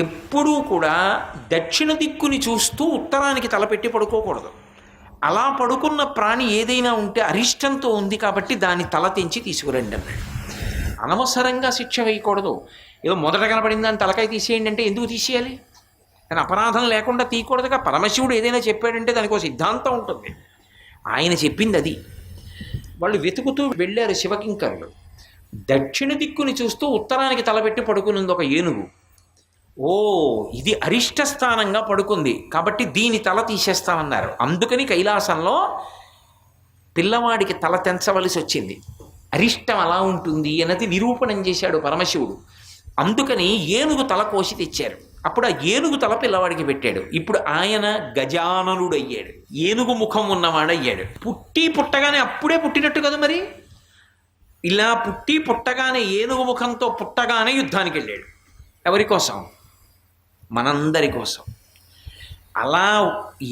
ఎప్పుడూ కూడా దక్షిణ దిక్కుని చూస్తూ ఉత్తరానికి తలపెట్టి పడుకోకూడదు. అలా పడుకున్న ప్రాణి ఏదైనా ఉంటే అరిష్టంతో ఉంది కాబట్టి దాన్ని తల తెంచి తీసుకురండి అన్నాడు. అనవసరంగా శిక్ష వేయకూడదు. ఏదో మొదట కనపడిందని తలకాయ తీసేయండి అంటే ఎందుకు తీసేయాలి? కానీ అపరాధం లేకుండా తీయకూడదుగా. పరమశివుడు ఏదైనా చెప్పాడంటే దానికి ఒక సిద్ధాంతం ఉంటుంది. ఆయన చెప్పింది అది. వాళ్ళు వెతుకుతూ వెళ్ళారు శివకింకరులు. దక్షిణ దిక్కుని చూస్తూ ఉత్తరానికి తలపెట్టి పడుకునింది ఒక ఏనుగు. ఓ, ఇది అరిష్ట స్థానంగా పడుకుంది కాబట్టి దీని తల తీసేస్తామన్నారు. అందుకని కైలాసంలో పిల్లవాడికి తల తెంచవలసి వచ్చింది. అరిష్టం అలా ఉంటుంది అన్నది నిరూపణం చేశాడు పరమశివుడు. అందుకని ఏనుగు తల కోసి తెచ్చారు. అప్పుడు ఆ ఏనుగు తల పిల్లవాడికి పెట్టాడు. ఇప్పుడు ఆయన గజాననుడు అయ్యాడు, ఏనుగు ముఖం ఉన్నవాడయ్యాడు. పుట్టగానే అప్పుడే పుట్టినట్టు కదా మరి. ఇలా పుట్టగానే ఏనుగు ముఖంతో పుట్టగానే యుద్ధానికి వెళ్ళాడు. ఎవరి కోసం? మనందరి కోసం. అలా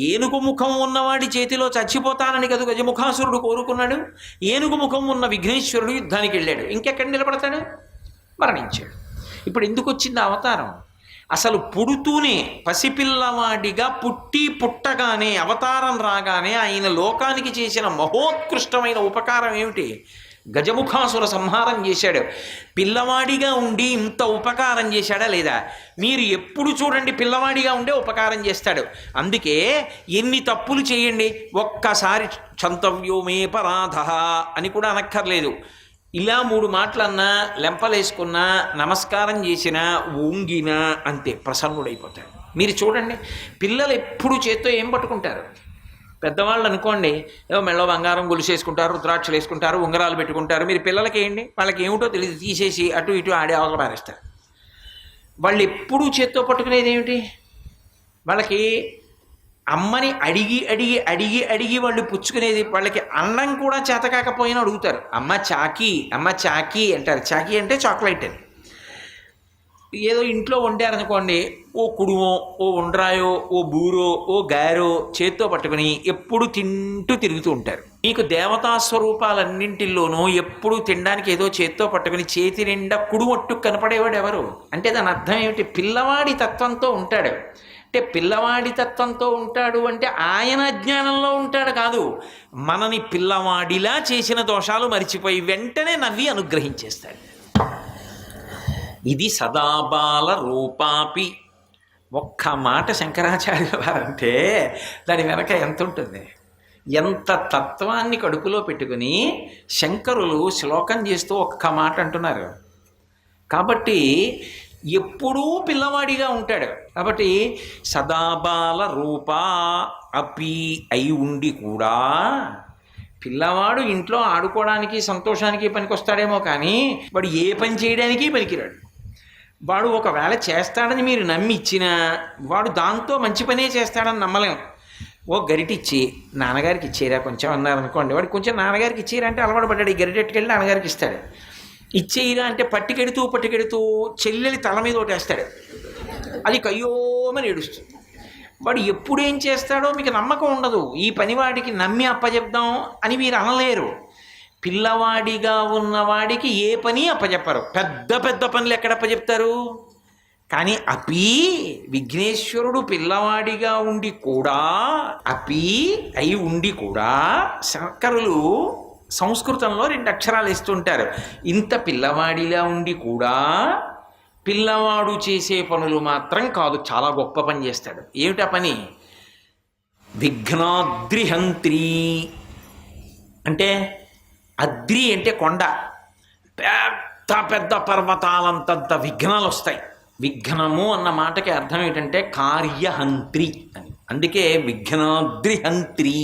ఏనుగు ముఖం ఉన్నవాడి చేతిలో చచ్చిపోతానని కదా గజముఖాసురుడు కోరుకున్నాడు. ఏనుగు ముఖం ఉన్న విఘ్నేశ్వరుడు యుద్ధానికి వెళ్ళాడు. ఇంకెక్కడ నిలబడతాడు? మరణించాడు. ఇప్పుడు ఎందుకు వచ్చింది అవతారం? అసలు పుడుతూనే పసిపిల్లవాడిగా పుట్టగానే అవతారం రాగానే ఆయన లోకానికి చేసిన మహోత్కృష్టమైన ఉపకారం ఏమిటి? గజముఖాసుర సంహారం చేశాడు. పిల్లవాడిగా ఉండి ఇంత ఉపకారం చేశాడా లేదా? మీరు ఎప్పుడు చూడండి పిల్లవాడిగా ఉండే ఉపకారం చేస్తాడు. అందుకే ఎన్ని తప్పులు చేయండి ఒక్కసారి క్షంతవ్యోమే పరాధ అని కూడా అనక్కర్లేదు. ఇలా 3 మాటలన్నా, లెంపలేసుకున్నా, నమస్కారం చేసినా, ఊంగినా అంతే ప్రసన్నుడైపోతాడు. మీరు చూడండి పిల్లలు ఎప్పుడు చేత్తో ఏం పట్టుకుంటారు? పెద్దవాళ్ళు అనుకోండి ఏవో మెళ్ళో బంగారం గొలుసేసుకుంటారు, రుద్రాక్షలు వేసుకుంటారు, ఉంగరాలు పెట్టుకుంటారు. మీరు పిల్లలకి వేయండి, వాళ్ళకి ఏమిటో తెలియదు, తీసేసి అటు ఇటు ఆడే అవతల పారేస్తారు. వాళ్ళు ఎప్పుడూ చేత్తో పట్టుకునేది ఏమిటి? వాళ్ళకి అమ్మని అడిగి అడిగి అడిగి అడిగి వాళ్ళు పుచ్చుకునేది. వాళ్ళకి అన్నం కూడా చేత కాకపోయినా అడుగుతారు, అమ్మ చాకీ, అమ్మ చాకీ అంటారు. చాకీ అంటే చాక్లెట్ అని. ఏదో ఇంట్లో వండారనుకోండి, ఓ కుడుమో, ఓ ఉండ్రాయో, ఓ బూరో, ఓ గారో చేత్తో పట్టుకుని ఎప్పుడు తిరుగుతూ ఉంటారు. మీకు దేవతా స్వరూపాలన్నింటిలోనూ ఎప్పుడు తినడానికి ఏదో చేత్తో పట్టుకుని చేతి నిండా కుడుమొట్టు కనపడేవాడు ఎవరు? అంటే దాని అర్థం ఏమిటి? పిల్లవాడి తత్వంతో ఉంటాడు. అంటే పిల్లవాడి తత్వంతో ఉంటాడు అంటే ఆయన అజ్ఞానంలో ఉంటాడు కాదు, మనని పిల్లవాడిలా చేసిన దోషాలు మరిచిపోయి వెంటనే నవ్వి అనుగ్రహించేస్తాడు. ఇది సదాబాల రూపాపి. ఒక్క మాట శంకరాచార్యుల వారంటే దాని వెనక ఎంత ఉంటుంది? ఎంత తత్వాన్ని కడుపులో పెట్టుకుని శంకరులు శ్లోకం చేస్తూ ఒక్క మాట అంటున్నారు. కాబట్టి ఎప్పుడూ పిల్లవాడిగా ఉంటాడు. కాబట్టి సదాబాల రూపా అపి అయి ఉండి కూడా పిల్లవాడు ఇంట్లో ఆడుకోవడానికి సంతోషానికి పనికొస్తాడేమో కానీ వాడు ఏ పని చేయడానికి పనికిరాడు. వాడు ఒకవేళ చేస్తాడని మీరు నమ్మి ఇచ్చినా వాడు దాంతో మంచి పనే చేస్తాడని నమ్మలేం. ఓ గరిటిచ్చి నాన్నగారికి ఇచ్చేరా కొంచెం అన్నారనుకోండి, వాడు కొంచెం నాన్నగారికి ఇచ్చేరా అంటే అలవాటు పడ్డాడు. ఈ గరిటెట్టుకెళ్ళి నాన్నగారికి ఇస్తాడు. ఇచ్చేయిరా అంటే పట్టుకెడుతూ చెల్లెలి తల మీద ఒకటేస్తాడు. అది కయ్యోమని ఏడుస్తుంది. వాడు ఎప్పుడేం చేస్తాడో మీకు నమ్మకం ఉండదు. ఈ పని వాడికి నమ్మి అప్పచెప్దాం అని మీరు అనలేరు. పిల్లవాడిగా ఉన్నవాడికి ఏ పని అప్పచెప్పరు. పెద్ద పెద్ద పనులు ఎక్కడ అప్పచెప్తారు? కానీ అపి విఘ్నేశ్వరుడు పిల్లవాడిగా ఉండి కూడా, అపి అయి ఉండి కూడా శంకరులు సంస్కృతంలో 2 అక్షరాలు ఇస్తుంటారు. ఇంత పిల్లవాడిలా ఉండి కూడా పిల్లవాడు చేసే పనులు మాత్రం కాదు, చాలా గొప్ప పని చేస్తాడు. ఏమిటా పని? విఘ్నాద్రిహంత్రి. అంటే అద్రి అంటే కొండ, పెద్ద పెద్ద పర్వతాలంతంత విఘ్నాలు వస్తాయి. విఘ్నము అన్న మాటకి అర్థం ఏంటంటే కార్యహంత్రి అని. అందుకే విఘ్నాద్రిహంత్రి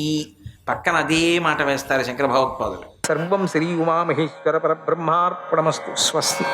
పక్కన అదే మాట వేస్తారు శంకర భగవత్పాదులు. సర్వం శ్రీ ఉమామహేశ్వర పరబ్రహ్మార్పణమస్తు. స్వస్తి.